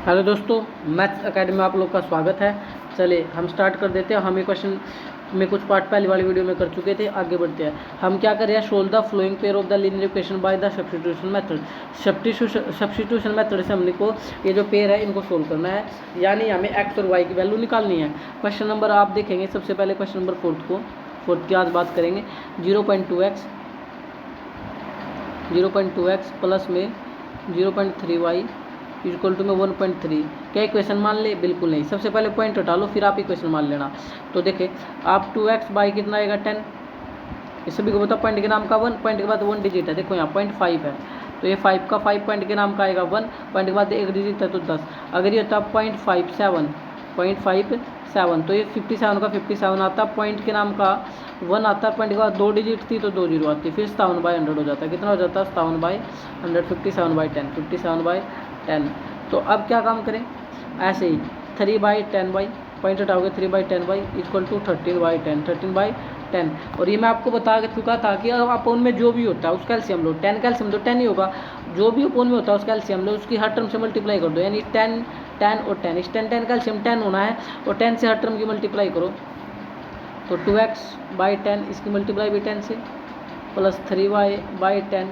Hello दोस्तों, maths academy में आप लोग का स्वागत है। चलिए हम स्टार्ट कर देते हैं। हम ये क्वेश्चन में कुछ पार्ट पहले वाली वीडियो में कर चुके थे, आगे बढ़ते हैं। हम क्या कर रहे हैं, solve the flowing pair of the linear equation by the substitution method. Substitution method से हमने को ये जो पेयर है इनको सोल्व करना है, यानी हमें एक्स और वाई की वैल्यू निकालनी है। क्वेश्चन नंबर आप देखेंगे, सबसे पहले क्वेश्चन नंबर फोर्थ की आज बात करेंगे। 0.2x प्लस में 0.3y इक्वल टू में 1.3। क्या इक्वेशन मान ले? बिल्कुल नहीं। सबसे पहले पॉइंट हटा लो, फिर आप इक्वेशन मान लेना। तो देखें आप 2x बाई कितना आएगा 10। इस सभी को बता, पॉइंट के नाम का 1, पॉइंट के बाद 1 डिजिट है। देखो यहाँ 0.5 है, तो ये 5 का 5 पॉइंट के नाम का आएगा 1, पॉइंट के बाद 1 डिजिट है तो 10। अगर ये होता 0.57 तो ये 57 का 57 आता, पॉइंट के नाम का 1 आता, पॉइंट के बाद 2 डिजिट थी तो 2 जीरो आती, फिर 57/100 हो जाता है। कितना हो जाता है? 57/100, 57/10। तो अब क्या काम करें, ऐसे ही 3/10y, पॉइंट हटाओगे 3/10y इक्वल टू 13/10। और ये मैं आपको बता चुका था कि अब अपोन में जो भी होता है उसका एलसीएम लो। 10 का एलसीएम तो 10 ही होगा, जो भी अपोन में होता है उसका एलसीएम लो, उसकी हर टर्म से मल्टीप्लाई कर दो, यानी 10 और 10। इस 10 का एलसीएम 10 होना है, और 10 से हर टर्म की मल्टीप्लाई करो तो 2x/10 इसकी मल्टीप्लाई भी 10 से, प्लस 3y/10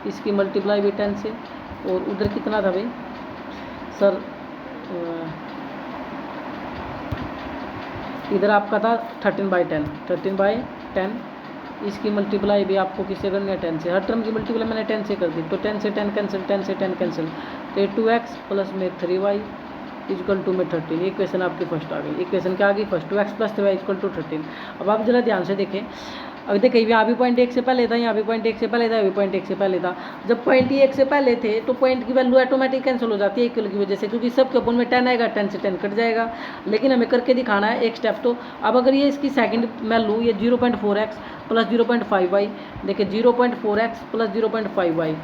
इसकी मल्टीप्लाई भी 10 से। और उधर कितना था भाई सर, इधर आपका था 13/10 इसकी मल्टीप्लाई भी आपको किससे करनी है? 10 से। हर टर्म की मल्टीप्लाई मैंने 10 से कर दी, तो 10 से 10 कैंसिल, 10 से 10 कैंसिल, तो ये 2x प्लस में 3y इक्वल टू में 13। ये इक्वेशन आपकी फर्स्ट आ गई। इक्वेशन क्या आ गई? First 2x plus 3y equal to 13। अब आप जरा ध्यान से देखें, अब देखिए यहाँ भी पॉइंट 1 से पहले था, यहाँ भी पॉइंट 1 से पहले था, यहाँ भी पॉइंट 1 से पहले था। जब पॉइंट 1 से पहले थे तो पॉइंट की वैल्यू ऑटोमेटिक कैंसिल हो जाती है इक्वल की वजह से, क्योंकि सब के अपोन में 10 आएगा, 10 से 10 कट जाएगा। लेकिन हमें करके दिखाना है एक स्टेप। तो अब अगर ये इसकी सेकंड मैं लूँ, ये 0.4x प्लस 0.5y, देखिए 0.4x plus 0.5y,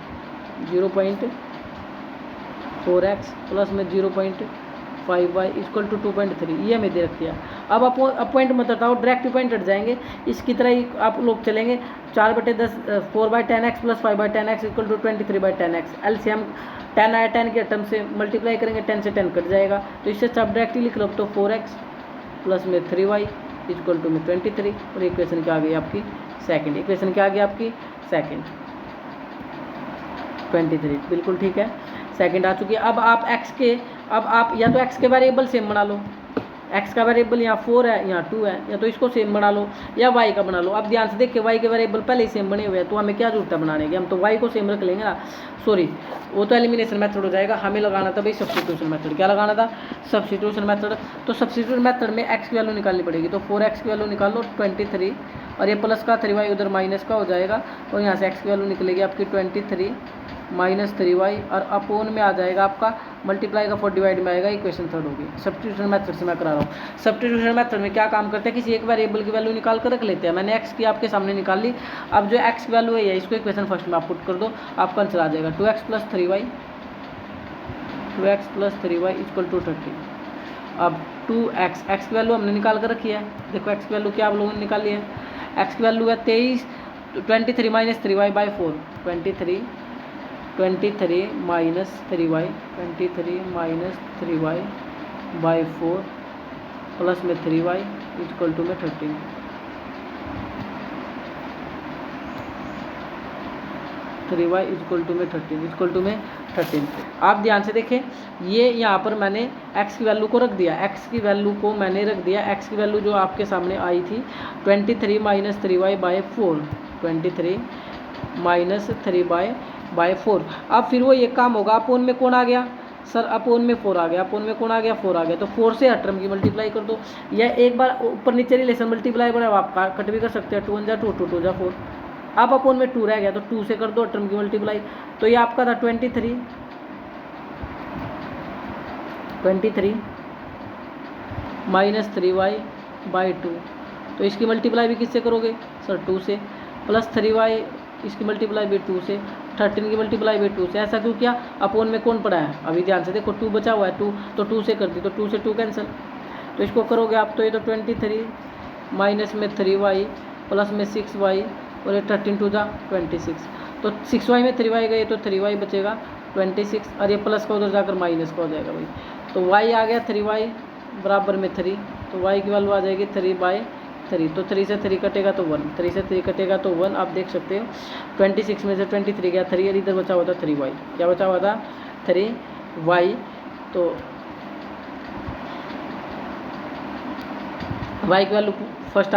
0.4x plus में 0.5y इक्वल टू 2.3, ये हमें दे रखी है। अब आप पॉइंट मत हटाओ, डायरेक्ट पॉइंट हट जाएंगे, इसकी तरह ही आप लोग चलेंगे। 4/10 4/10x plus 5/10x equal to 23/10x। LCM 10 आया, 10 के टर्म से मल्टीप्लाई करेंगे, 10 से 10 कट जाएगा, तो इससे सब डायरेक्ट लिख लो। तो 4x प्लस में 3y इक्वल टू में 23। और इक्वेशन क्या आ गई आपकी? सेकेंड। इक्वेशन क्या आ गई आपकी? सेकेंड, 23। बिल्कुल ठीक है, सेकंड आ चुकी है। अब आप x के, अब आप या तो x के वेरिएबल सेम बना लो, x का वेरिएबल यहाँ 4 है, यहाँ 2 है, या तो इसको सेम बना लो या y का बना लो। अब ध्यान से देखिए, y के वेरिएबल पहले ही सेम बने हुए हैं, तो हमें क्या जरूरत है बनाने की, हम तो y को सेम रख लेंगे ना। सॉरी, वो तो एलिमिनेशन मेथड हो जाएगा, हमें लगाना था भाई सब्स्टिट्यूशन मेथड। क्या लगाना था? Substitution method. तो सब्स्टिट्यूशन मेथड में x की वैल्यू निकालनी पड़ेगी, तो 4x की वैल्यू निकाल लो 23, और ये प्लस का 3y उधर माइनस का हो जाएगा, और यहाँ से x की वैल्यू निकलेगी आपकी 23 माइनस 3y, और अपोन में आ जाएगा आपका मल्टीप्लाई का 4 डिवाइड में आएगा। इक्वेशन थर्ड होगी। सब्स्टिट्यूशन मेथड से मैं करा रहा हूँ। सब्स्टिट्यूशन मेथड में क्या काम करते हैं, किसी एक वेरिएबल की वैल्यू निकाल कर रख लेते हैं। मैंने x की आपके सामने निकाल ली। अब जो x की वैल्यू है इसको इक्वेशन फर्स्ट में आप पुट कर दो, आपका आंसर आ जाएगा 2x plus 3y equal to 30। अब 2x, x की वैल्यू हमने निकाल कर रखी है। देखो x की वैल्यू क्या आप लोगों ने निकाली है? x की वैल्यू है 23 minus 3y by 4, 23 minus 3y, 23 minus 3y by 4 plus में 3y इक्वल टू में 13। 3y इक्वल टू में 13। आप ध्यान से देखें, ये यहाँ पर मैंने x की वैल्यू को रख दिया, x की वैल्यू को मैंने रख दिया। x की वैल्यू जो आपके सामने आई थी 23 minus 3y by 4, 23 minus 3y/4। अब फिर वो एक काम होगा, अपोन में कौन आ गया सर? अपोन में 4 आ गया। अपोन में कौन आ गया? 4 आ गया, तो 4 से हर टर्म की मल्टीप्लाई कर दो, या एक बार ऊपर नीचे रिलेशन मल्टीप्लाई बना, आप कट भी कर सकते हैं। 2 1 जा 2, 2 2 जा 4। अब अपोन में 2 रह गया, तो 2 से कर दो टर्म की मल्टीप्लाई, तो ये आपका था 23 माइनस 3y/2। तो इसकी मल्टीप्लाई भी किससे करोगे सर? 2 से, प्लस 3y इसकी मल्टीप्लाई भी 2 से, 13 की मल्टीप्लाई भी 2 से। ऐसा क्यों किया? अपोन में कौन पड़ा है? अभी ध्यान से देखो, 2 बचा हुआ है, 2 तो 2 से कर दी, तो 2 से 2 कैंसिल, तो इसको करोगे आप तो ये तो 23 माइनस में 3y प्लस में 6y, और ये 13 2 जा 26, तो 6y में 3y गए तो 3y बचेगा, 26 और ये प्लस का उधर जाकर माइनस का हो जाएगा भाई। तो y आ गया 3y बराबर में 3, तो y की वैल्यू आ जाएगी 3/3। तो 3 से 3 कटेगा तो 1, 3 से 3 कटेगा तो 1। आप देख सकते हो 26 में से 23 गया 3 और इधर बचा हुआ था 3y। क्या बचा हुआ था? 3y। तो y की वैल्यू फर्स्ट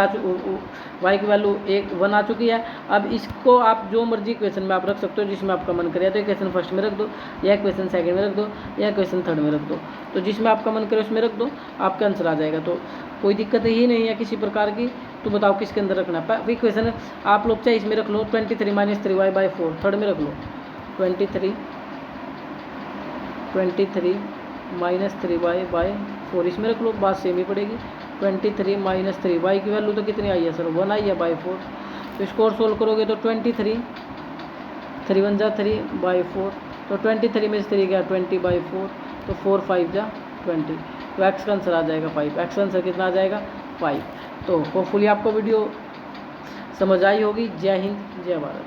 y की वैल्यू 1 आ चुकी है। अब इसको आप जो मर्जी इक्वेशन में आप रख सकते हो, जिसमें आपका मन करे। तो इक्वेशन फर्स्ट में रख दो, या इक्वेशन सेकंड में रख दो, या इक्वेशन थर्ड में रख दो। तो जिसमें आपका मन करे उसमें रख दो, आपका आंसर आ जाएगा। तो कोई दिक्कत ही नहीं है किसी प्रकार की। तो बताओ किसके अंदर रखना है इक्वेशन? आप लोग चाहे इसमें रख लो 23 - 3y/4, थर्ड में रख लो 23 - 3y/4, इसमें रख लो, बात सेम ही पड़ेगी। 23 - 3 y की वैल्यू तो कितनी आई है सर? 1 आई है बाई 4। तो इसको और सोल्व करोगे तो 23 3 1 जा 3/4, तो 23 में से 3 गया 20/4, तो 4 5 जा 20। तो एक्स का आंसर आ जाएगा 5। एक्स का आंसर कितना आ जाएगा? 5। तो होपफुली आपको वीडियो समझ आई होगी। जय हिंद, जय भारत।